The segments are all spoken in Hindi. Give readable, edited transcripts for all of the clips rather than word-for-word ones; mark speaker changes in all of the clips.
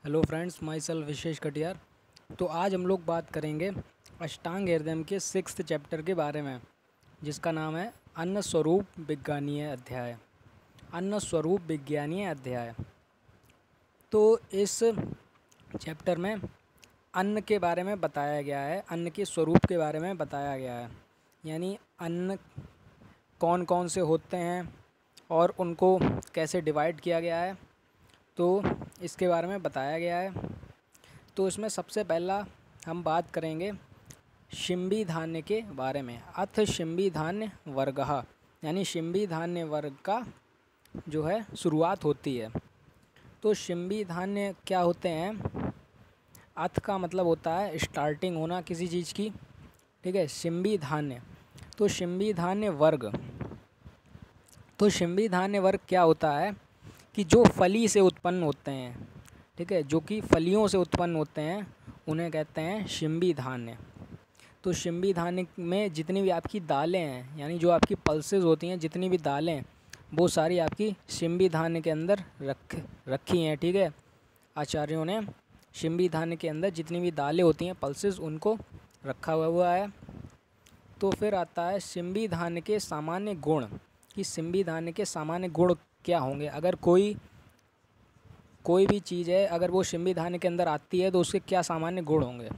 Speaker 1: हेलो फ्रेंड्स, माई सेल्फ विशेष कटियार। तो आज हम लोग बात करेंगे अष्टांग हृदय के 6th चैप्टर के बारे में, जिसका नाम है अन्न स्वरूप विज्ञानीय अध्याय। अन्न स्वरूप विज्ञानीय अध्याय। तो इस चैप्टर में अन्न के बारे में बताया गया है, अन्न के स्वरूप के बारे में बताया गया है, यानी अन्न कौन कौन से होते हैं और उनको कैसे डिवाइड किया गया है, तो इसके बारे में बताया गया है। तो इसमें सबसे पहला हम बात करेंगे शिंबी धान्य के बारे में। अथ शिंबी धान्य वर्गः, यानी शिंबी धान्य वर्ग का जो है शुरुआत होती है। तो शिंबी धान्य क्या होते हैं? अथ का मतलब होता है स्टार्टिंग होना किसी चीज़ की, ठीक है। शिंबी धान्य, तो शिंबी धान्य वर्ग, तो शिंबी धान्य वर्ग क्या होता है कि जो फली से उत्पन्न होते हैं, ठीक है, जो कि फलियों से उत्पन्न होते हैं, उन्हें कहते हैं शिंबी धान्य। तो शिंबी धान्य में जितनी भी आपकी दालें हैं, यानी जो आपकी पल्सेस होती हैं, जितनी भी दालें, वो सारी आपकी शिंबी धान्य के अंदर रखी हैं, ठीक है। आचार्यों ने शिंबी धान्य के अंदर जितनी भी दालें होती हैं, पल्सेस, उनको रखा हुआ है। तो फिर आता है शिंबी धान्य के सामान्य गुण, कि शिंबी धान्य के सामान्य गुण क्या होंगे। अगर कोई भी चीज़ है, अगर वो शिंबी धान्य के अंदर आती है तो उसके क्या सामान्य गुण होंगे।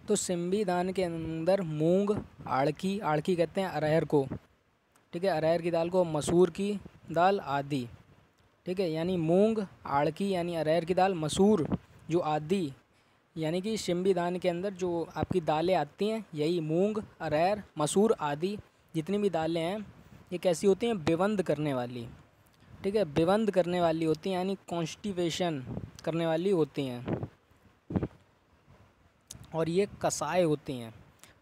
Speaker 1: तो शिंबी धान्य के अंदर मूंग, आड़की, आड़की कहते हैं अरहर को, ठीक है, अरहर की दाल को, मसूर की दाल आदि, ठीक है, यानी मूंग, आड़की यानी अरहर की दाल, मसूर जो आदि, यानी कि शिंबी धान्य के अंदर जो आपकी दालें आती हैं, यही मूंग, अरहर, मसूर आदि जितनी भी दालें हैं, ये कैसी होती हैं? बेबंद करने वाली, ठीक है, बेबंद करने वाली होती हैं, यानी कॉन्स्टिपेशन करने वाली होती हैं, और ये कसाय होती हैं,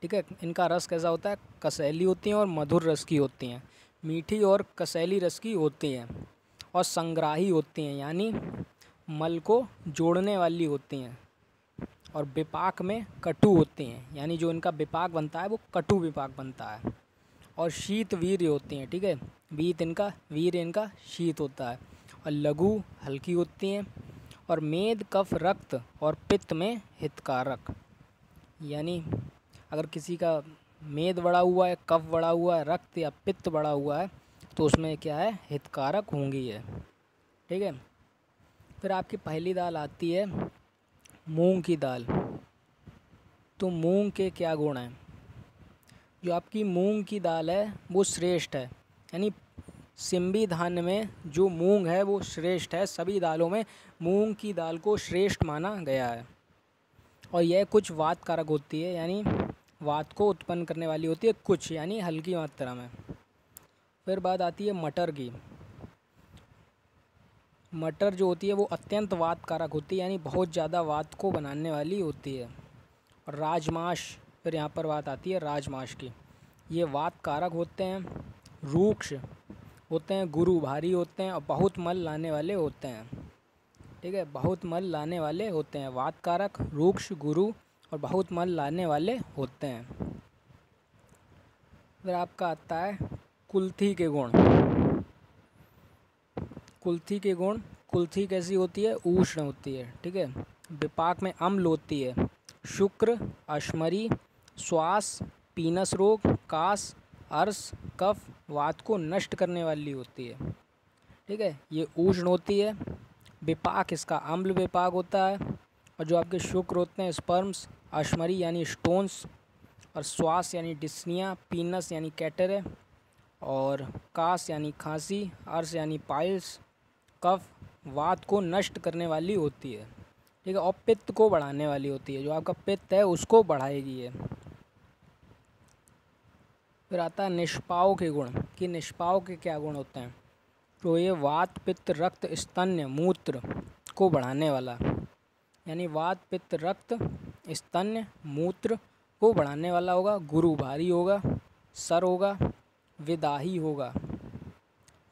Speaker 1: ठीक है। इनका रस कैसा होता है? कसैली होती हैं और मधुर रस की होती हैं, मीठी और कसैली रस की होती हैं, और संग्राही होती हैं, यानी मल को जोड़ने वाली होती हैं, और विपाक में कटु होती हैं, यानी जो इनका विपाक बनता है वो कटु विपाक बनता है, और शीत वीर्य होती हैं, ठीक है, वीर्य इनका शीत होता है, और लघु हल्की होती हैं, और मेद कफ रक्त और पित्त में हितकारक, यानी अगर किसी का मेद बढ़ा हुआ है, कफ बढ़ा हुआ है, रक्त या पित्त बढ़ा हुआ है, तो उसमें क्या है? हितकारक होंगी है, ठीक है। फिर आपकी पहली दाल आती है मूंग की दाल। तो मूंग के क्या गुण हैं? जो आपकी मूंग की दाल है वो श्रेष्ठ है, यानी शिंबी धान्य में जो मूंग है वो श्रेष्ठ है, सभी दालों में मूंग की दाल को श्रेष्ठ माना गया है, और यह कुछ वात कारक होती है, यानी वात को उत्पन्न करने वाली होती है कुछ, यानी हल्की मात्रा में। फिर बात आती है मटर की। मटर जो होती है वो अत्यंत वात कारक होती है, यानी बहुत ज़्यादा वात को बनाने वाली होती है। और राजमाश, फिर यहाँ पर बात आती है राजमाश की। ये वात कारक होते हैं, रूक्ष होते हैं, गुरु भारी होते हैं, और बहुत मल लाने वाले होते हैं, ठीक है, बहुत मल लाने वाले होते हैं। वात कारक, रूक्ष, गुरु और बहुत मल लाने वाले होते हैं। फिर आपका आता है कुल्थी के गुण। कुल्थी के गुण, कुल्थी कैसी होती है? उष्ण होती है, ठीक है, विपाक में अम्ल होती है, शुक्र, अश्मरी, श्वास, पीनस रोग, कास, अर्श, कफ, वात को नष्ट करने वाली होती है, ठीक है, ये उष्ण होती है। विपाक इसका अम्ल विपाक होता है, और जो आपके शुक्र होते हैं स्पर्म्स, अश्मरी यानी स्टोन्स, और श्वास यानी डिस्निया, पीनस यानी कैटरे, और कास यानी खांसी, अर्श यानी पाइल्स, कफ वात को नष्ट करने वाली होती है, ठीक है, और पित्त को बढ़ाने वाली होती है, जो आपका पित्त है उसको बढ़ाएगी ये। फिर आता है निष्पाव के गुण, कि निष्पाव के क्या गुण होते हैं। तो ये वात पित्त रक्त स्तन्य मूत्र को बढ़ाने वाला, यानी वात पित्त रक्त स्तन्य मूत्र को बढ़ाने वाला होगा। गुरु भारी होगा, सर होगा, विदाही होगा,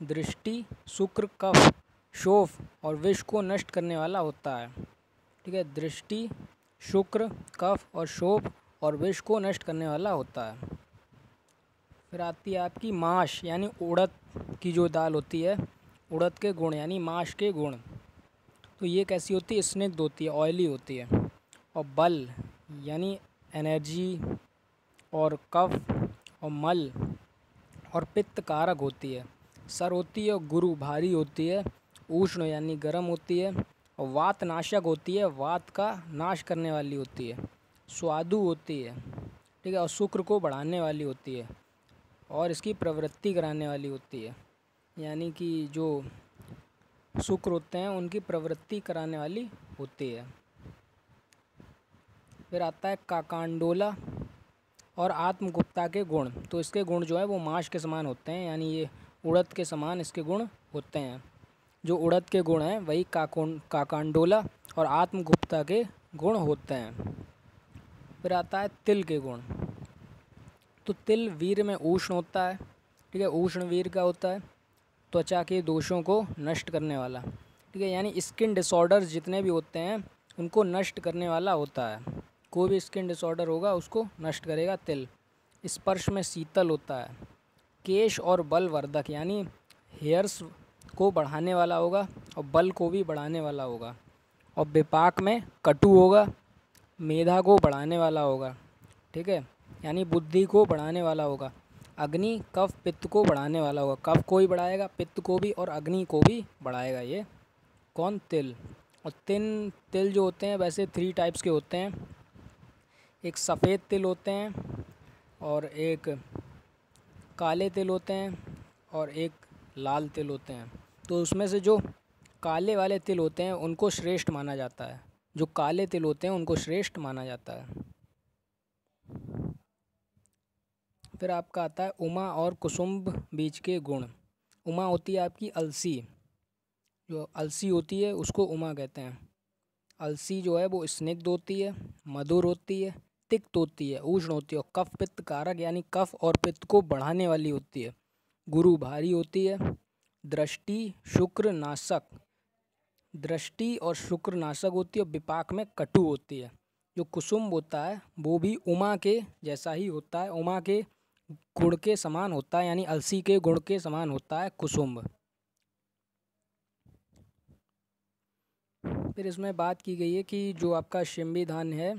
Speaker 1: दृष्टि, शुक्र, कफ, शोफ और विष को नष्ट करने वाला होता है, ठीक है, दृष्टि, शुक्र, कफ और शोफ और विष को नष्ट करने वाला होता है। फिर आती है आपकी माश, यानी उड़द की जो दाल होती है, उड़द के गुण यानी माश के गुण। तो तो ये कैसी होती है, स्निग्ध होती है, ऑयली होती है। और बल यानी एनर्जी, और कफ और मल और पित्त कारक होती है। सर होती है और गुरु भारी होती है। उष्ण यानी गर्म होती है। और वात नाशक होती है, वात का नाश करने वाली होती है। स्वादु होती है, ठीक है, और शुक्र को बढ़ाने वाली होती है और इसकी प्रवृत्ति कराने वाली होती है, यानी कि जो शुक्र होते हैं उनकी प्रवृत्ति कराने वाली होती है। फिर आता है काकांडोला और आत्मगुप्ता के गुण। तो इसके गुण जो है वो माश के समान होते हैं, यानी ये उड़द के समान इसके गुण होते हैं। जो उड़द के गुण हैं वही काकांडोला और आत्मगुप्ता के गुण होते हैं। फिर आता है तिल के गुण। तो तिल वीर में उष्ण होता है, ठीक है, उष्ण वीर का होता है, त्वचा के दोषों को नष्ट करने वाला, ठीक है, यानी स्किन डिसऑर्डर्स जितने भी होते हैं उनको नष्ट करने वाला होता है। कोई भी स्किन डिसऑर्डर होगा उसको नष्ट करेगा तिल। स्पर्श में शीतल होता है। केश और बल वर्धक, यानी हेयर्स को बढ़ाने वाला होगा और बल को भी बढ़ाने वाला होगा। और विपाक में कटु होगा, मेधा को बढ़ाने वाला होगा, ठीक है, यानी बुद्धि को बढ़ाने वाला होगा। अग्नि कफ पित्त को बढ़ाने वाला होगा, कफ को भी बढ़ाएगा, पित्त को भी, और अग्नि को भी बढ़ाएगा। ये कौन, तिल। और तिल जो होते हैं वैसे 3 टाइप्स के होते हैं। एक सफ़ेद तिल होते हैं, और एक काले तिल होते हैं, और एक लाल तिल होते हैं। तो उसमें से जो काले वाले तिल होते हैं उनको श्रेष्ठ माना जाता है, जो काले तिल होते हैं उनको श्रेष्ठ माना जाता है। फिर आपका आता है उमा और कुसुम्भ बीज के गुण। उमा होती है आपकी अलसी, जो अलसी होती है उसको उमा कहते हैं। अलसी जो है वो स्निग्ध होती है, मधुर होती है, तिक्त होती है, उष्ण होती है, और कफ पित्त कारक यानी कफ और पित्त को बढ़ाने वाली होती है। गुरु भारी होती है। दृष्टि शुक्र नाशक, दृष्टि और शुक्र नाशक होती है। और विपाक में कटु होती है। जो कुसुम होता है वो भी उमा के जैसा ही होता है, उमा के गुण के समान होता है, यानी अलसी के गुण के समान होता है कुसुम्भ। फिर इसमें बात की गई है कि जो आपका शिम्बी धान्य है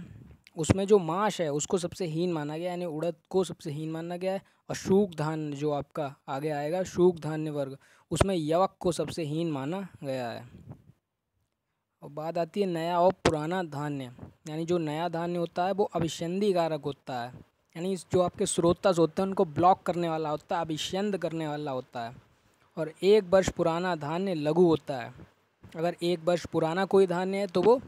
Speaker 1: उसमें जो माश है उसको सबसे हीन माना गया, यानी उड़द को सबसे हीन माना गया है। और शूक धान्य जो आपका आगे आएगा, शूक धान्य वर्ग, उसमें यवक को सबसे हीन माना गया है। और बात आती है नया और पुराना धान्य, यानी जो नया धान्य होता है वो अभिसंधि कारक होता है, यानी जो आपके स्रोतस होते हैं उनको ब्लॉक करने वाला होता है, अभिसंध करने वाला होता है। और 1 वर्ष पुराना धान्य लघु होता है। अगर 1 वर्ष पुराना कोई धान्य है तो वो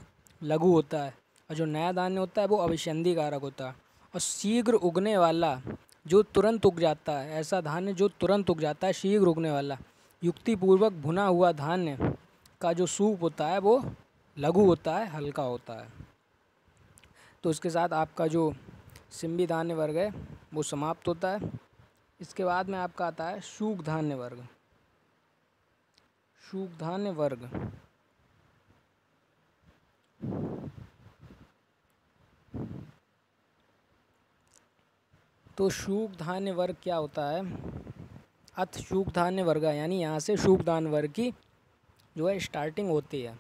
Speaker 1: लघु होता है, और जो नया धान्य होता है वो अभिसंधि कारक होता है। और शीघ्र उगने वाला, जो तुरंत उग जाता है, ऐसा धान्य जो तुरंत उग जाता है, शीघ्र उगने वाला। युक्तिपूर्वक भुना हुआ धान्य का जो सूप होता है वो लघु होता है, हल्का होता है। तो इसके साथ आपका जो शिम्बी धान्य वर्ग है वो समाप्त होता है। इसके बाद में आपका आता है शूक धान्य वर्ग। शूक धान्य वर्ग तो शूक धान्य वर्ग क्या होता है, अथ शूक धान्य वर्ग, यानी यहाँ से शूक धान्य वर्ग की जो है स्टार्टिंग होती है।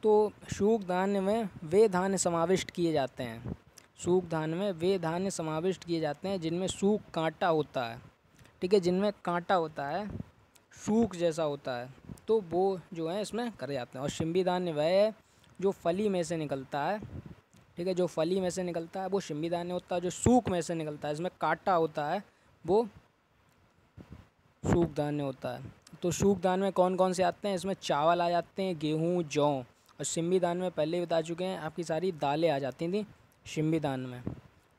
Speaker 1: तो शूक धान्य में वे धान्य समाविष्ट किए जाते हैं, शूक धान्य में वे धान्य समाविष्ट किए जाते हैं जिनमें सूख कांटा होता है, ठीक है, जिनमें कांटा होता है, शूक जैसा होता है, तो वो जो है इसमें करे जाते हैं। और शिम्बी धान्य वह है जो फली में से निकलता है, ठीक है, जो फली में से निकलता है वो शिम्बी धान्य होता है। जो सूख में से निकलता है, इसमें कांटा होता है, वो सूख धान्य होता है। तो सूख धान्य में कौन कौन से आते हैं, इसमें चावल आ जाते हैं, गेहूँ, जौ। और शिम्बी धान्य में पहले ही बता चुके हैं, आपकी सारी दालें आ जाती थी शिम्बी धान्य में,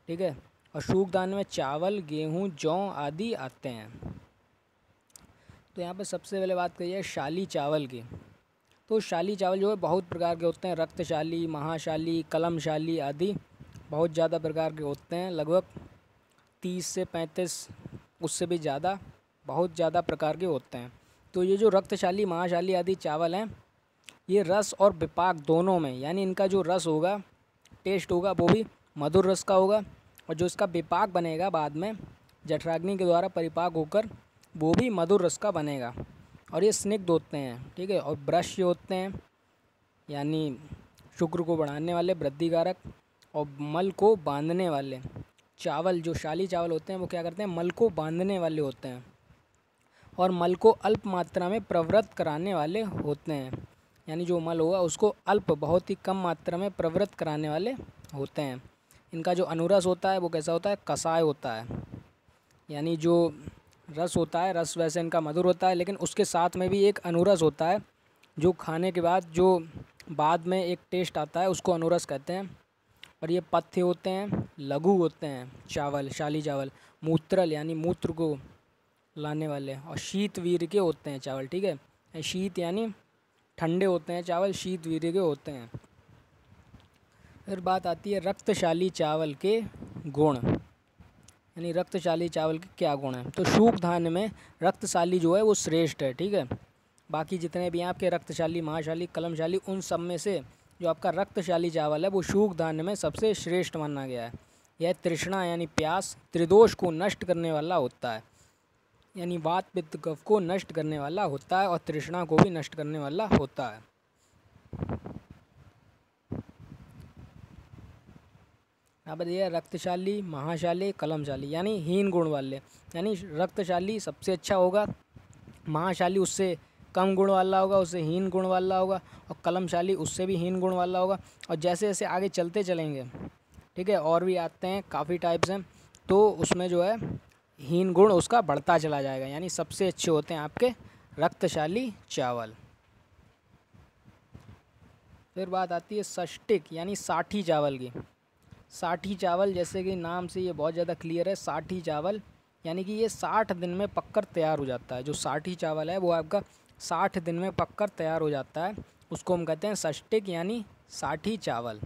Speaker 1: ठीक है। और सूख धान्य में चावल, गेहूँ, जौ आदि आते हैं। तो यहाँ पे सबसे पहले बात करिए शाली चावल की। तो शाली चावल जो है बहुत प्रकार के होते हैं, रक्तशाली, महाशाली, कलमशाली आदि बहुत ज़्यादा प्रकार के होते हैं, लगभग 30 से 35, उससे भी ज़्यादा, बहुत ज़्यादा प्रकार के होते हैं। तो ये जो रक्तशाली, महाशाली आदि चावल हैं, ये रस और विपाक दोनों में, यानी इनका जो रस होगा, टेस्ट होगा, वो भी मधुर रस का होगा, और जो इसका विपाक बनेगा बाद में जठराग्नि के द्वारा परिपाक होकर, वो भी मधुर रस का बनेगा। और ये स्निग्ध होते हैं, ठीक है। और ब्रश होते हैं, यानी शुक्र को बढ़ाने वाले, वृद्धिकारक, और मल को बांधने वाले। चावल जो शाली चावल होते हैं वो क्या करते हैं, मल को बांधने वाले होते हैं और मल को अल्प मात्रा में प्रवृत्त कराने वाले होते हैं। यानी जो मल होगा उसको अल्प, बहुत ही कम मात्रा में प्रवृत्त कराने वाले होते हैं। इनका जो अनुरस होता है वो कैसा होता है, कसाय होता है। यानी जो रस होता है, रस वैसे इनका मधुर होता है, लेकिन उसके साथ में भी एक अनुरस होता है जो खाने के बाद जो बाद में एक टेस्ट आता है उसको अनुरस कहते हैं। और ये पथ्य होते हैं, लघु होते हैं चावल, शाली चावल। मूत्रल यानी मूत्र को लाने वाले, और शीत वीर के होते हैं चावल। ठीक है, शीत यानी ठंडे होते हैं चावल, शीत वीर के होते हैं। फिर बात आती है रक्तशाली चावल के गुण, यानी रक्तशाली चावल के क्या गुण हैं। तो शुक धान्य में रक्तशाली जो है वो श्रेष्ठ है। ठीक है, बाकी जितने भी हैं आपके रक्तशाली, महाशाली, कलमशाली, उन सब में से जो आपका रक्तशाली चावल है वो शुक धान्य में सबसे श्रेष्ठ माना गया है। यह तृष्णा यानी प्यास, त्रिदोष को नष्ट करने वाला होता है, यानी वात पित्त कफ को नष्ट करने वाला होता है और तृष्णा को भी नष्ट करने वाला होता है। यहाँ पर दिया रक्तशाली, महाशाली, कलमशाली, यानी हीन गुण वाले। यानी रक्तशाली सबसे अच्छा होगा, महाशाली उससे कम गुण वाला होगा, उससे हीन गुण वाला होगा, और कलमशाली उससे भी हीन गुण वाला होगा। और जैसे जैसे आगे चलते चलेंगे, ठीक है, और भी आते हैं, काफ़ी टाइप्स हैं, तो उसमें जो है हीन गुण उसका बढ़ता चला जाएगा। यानी सबसे अच्छे होते हैं आपके रक्तशाली चावल। फिर बात आती है षष्टिक यानी साठी चावल की। साठी चावल जैसे कि नाम से ये बहुत ज़्यादा क्लियर है, साठी चावल यानी कि ये 60 दिन में पककर तैयार हो जाता है। जो साठी चावल है वो आपका 60 दिन में पककर तैयार हो जाता है, उसको हम कहते हैं षष्टिक यानी साठी चावल।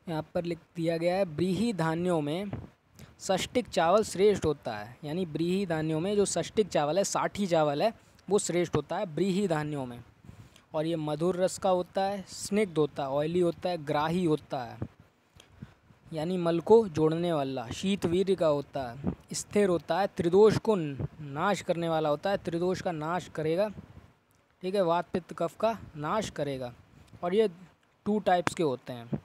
Speaker 1: यहाँ पर लिख दिया गया है व्रीहि धान्यों में षष्टिक चावल श्रेष्ठ होता है। यानी व्रीहि धान्यों में जो षष्टिक चावल है, साठी चावल है, वो श्रेष्ठ होता है व्रीहि धान्यों में। और ये मधुर रस का होता है, स्निग्ध होता है, ऑयली होता है, ग्राही होता है, यानी मल को जोड़ने वाला, शीतवीर्य का होता है, स्थिर होता है, त्रिदोष को नाश करने वाला होता है, त्रिदोष का नाश करेगा। ठीक है, वात पित्त कफ का नाश करेगा। और ये 2 टाइप्स के होते हैं।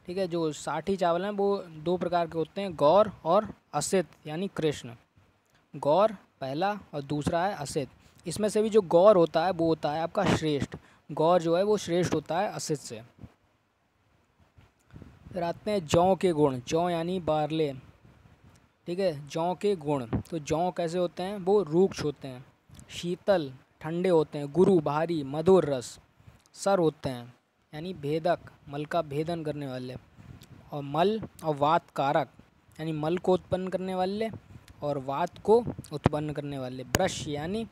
Speaker 1: ठीक है, जो साठी चावल हैं वो 2 प्रकार के होते हैं, गौर और असित यानी कृष्ण। गौर पहला और दूसरा है असित। इसमें से भी जो गौर होता है वो होता है आपका श्रेष्ठ। गौर जो है वो श्रेष्ठ होता है असित से। फिर आते हैं जौ के गुण। जौ यानी बारले। ठीक है, जौ के गुण। तो जौ कैसे होते हैं, वो रूक्ष होते हैं, शीतल ठंडे होते हैं, गुरु भारी, मधुर रस, सर होते हैं यानी भेदक, मल का भेदन करने वाले, और मल और वात कारक यानी मल को उत्पन्न करने वाले और वात को उत्पन्न करने वाले। ब्रश यानी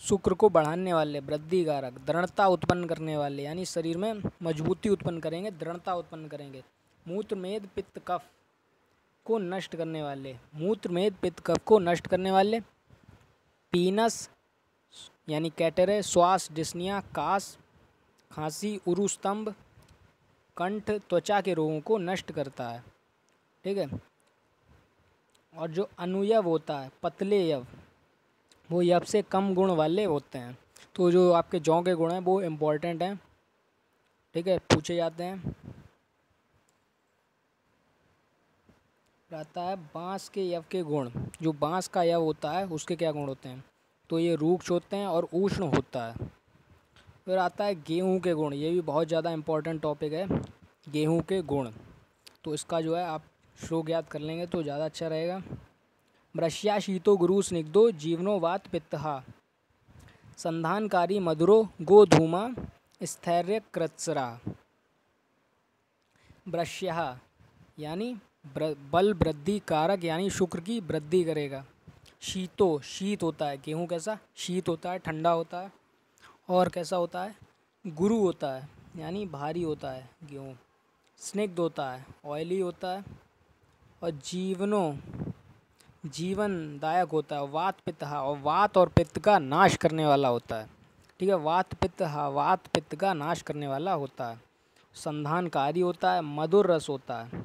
Speaker 1: शुक्र को बढ़ाने वाले, वृद्धि कारक, दृढ़ता उत्पन्न करने वाले, यानी शरीर में मजबूती उत्पन्न करेंगे, दृढ़ता उत्पन्न करेंगे। मूत्र मेद पित्त कफ को नष्ट करने वाले, मूत्र मेद पित्त कफ को नष्ट करने वाले। पीनस यानी कैटरे, श्वास, डिस्निया, कास, खांसी, उरु स्तंभ, कंठ, त्वचा के रोगों को नष्ट करता है। ठीक है, और जो अनुयव होता है, पतले यव, वो यव से कम गुण वाले होते हैं। तो जो आपके जौ के गुण हैं वो इम्पोर्टेंट हैं। ठीक है, पूछे जाते हैं। रहता है बांस के यव के गुण। जो बांस का यव होता है उसके क्या गुण होते हैं, तो ये रूक्ष होते हैं और उष्ण होता है। फिर आता है गेहूं के गुण। ये भी बहुत ज़्यादा इम्पोर्टेंट टॉपिक है, गेहूं के गुण। तो इसका जो है आप श्लोक याद कर लेंगे तो ज़्यादा अच्छा रहेगा। ब्रश्या शीतो गुरु स्निग्धो जीवनो वात पित्तहा, संधानकारी मधुरो गोधूमा स्थैर्य कृत्सरा। ब्रश्या यानी बल वृद्धि कारक, यानी शुक्र की वृद्धि करेगा। शीतो, शीत होता है, गेहूं कैसा शीत होता है, ठंडा होता है। और कैसा होता है, गुरु होता है, यानी भारी होता है गेहूँ। स्निग्ध होता है, ऑयली होता है। और जीवनदायक होता है। वात पित्त हा, और वात और पित्त का नाश करने वाला होता है। ठीक है, वात पित्त हा, वात पित्त का नाश करने वाला होता है। संधानकारी होता है, मधुर रस होता है।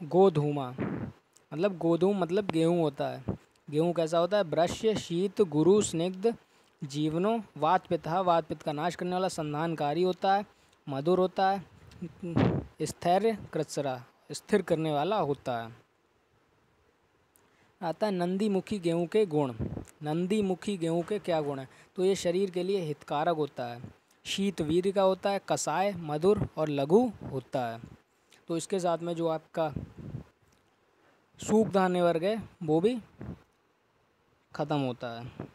Speaker 1: गोधूमा मतलब गोधूम मतलब गेहूँ होता है। गेहूँ कैसा होता है, ब्रश्य, शीत, गुरु, स्निग्ध, जीवनो वात पिता, वात पित्त का नाश करने वाला, संधानकारी होता है, मधुर होता है, स्थैर्य कृत्सरा स्थिर करने वाला होता है। आता है नंदी मुखी गेहूँ के गुण। नंदी मुखी गेहूँ के क्या गुण हैं? तो ये शरीर के लिए हितकारक होता है, शीत वीर्य का होता है, कसाय, मधुर और लघु होता है। तो इसके साथ में जो आपका सूख धान्य वर्ग है वो भी खत्म होता है।